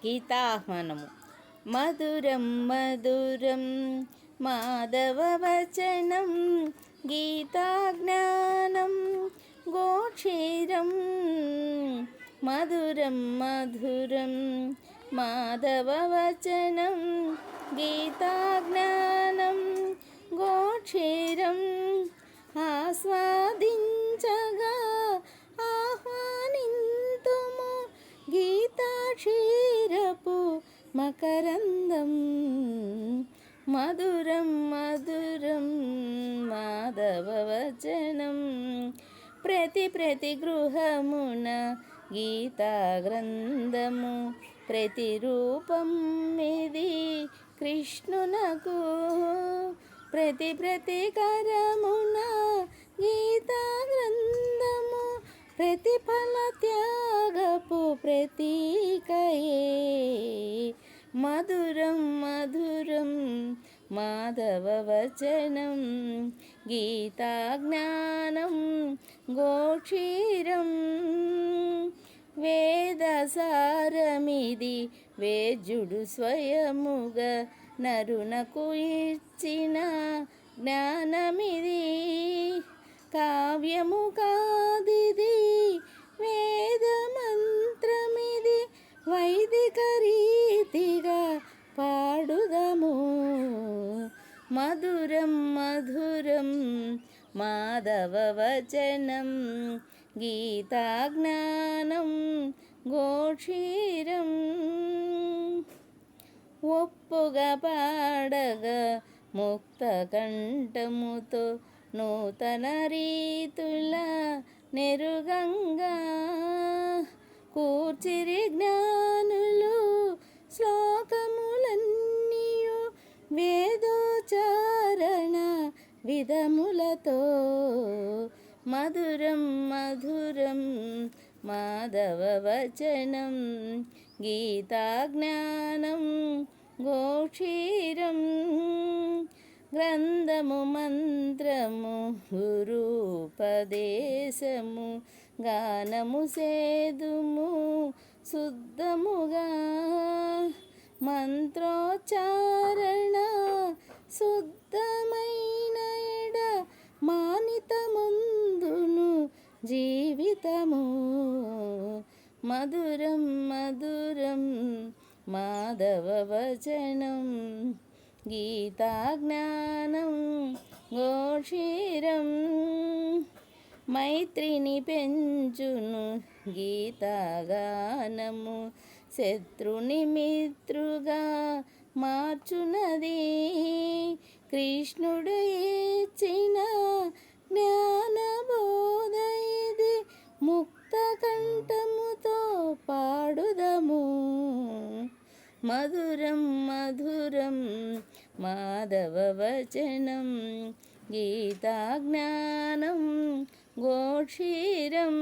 గీతాహ్వానము. మధురం మధురం మాధవవచనం గీతాజ్ఞానం గోక్షీరం. మధురం మధురం మాధవవచనం గీతాజ్ఞానం గోక్షీరం. ఆస్వాదించగా ఆహ్వానింతుము గీతాక్షీరపు మకరందం. మధురం మధురం మాధవవచనం. ప్రతి గృహమున గీతా గ్రంథము ప్రతిరూపం ఇది కృష్ణునకు. ప్రతి కరమున గీతా గ్రంథము ప్రతిఫల త్యాగపు ప్రతీకయే. మధురం మధురం మాధవవచనం గీతాజ్ఞానం గోక్షీరం. వేదసారమిది వేద్యుడు స్వయముగా నరునకు ఇచ్చిన జ్ఞానమిది. కావ్యము కాదిది వేదమంత్రమిది వైదిక రీతిగా పాడుదము. మధురం మధురం మాధవవచనం గీతాజ్ఞానం గోక్షీరం. ఒప్పుగా పాడగా ముక్త కంఠముతో నూతన రీతుల నెరుగంగా కూర్చిరి జ్ఞానులు శ్లోకములన్నీయు వేదోచారణ విధములతో. మధురం మధురం మాధవవచనం గీతాజ్ఞానం గోక్షీరం. గ్రంథము మంత్రము గురూపదేశము గానము సేదుము శుద్ధముగా. మంత్రోచ్చారణ శుద్ధమైన ఎడ మానితముందును జీవితము. మధురం మధురం మాధవవచనం గీతాజ్ఞానం గోక్షీరం. మైత్రిని పెంచును గీతాగానము శత్రుని మిత్రుగా మార్చునది. కృష్ణుడు ఇచ్చిన జ్ఞానబోధ ఇది ముక్త కంఠముతో పాడుదము. మధురం మధురం మాధవవచనం గీతాజ్ఞానం గోక్షీరం.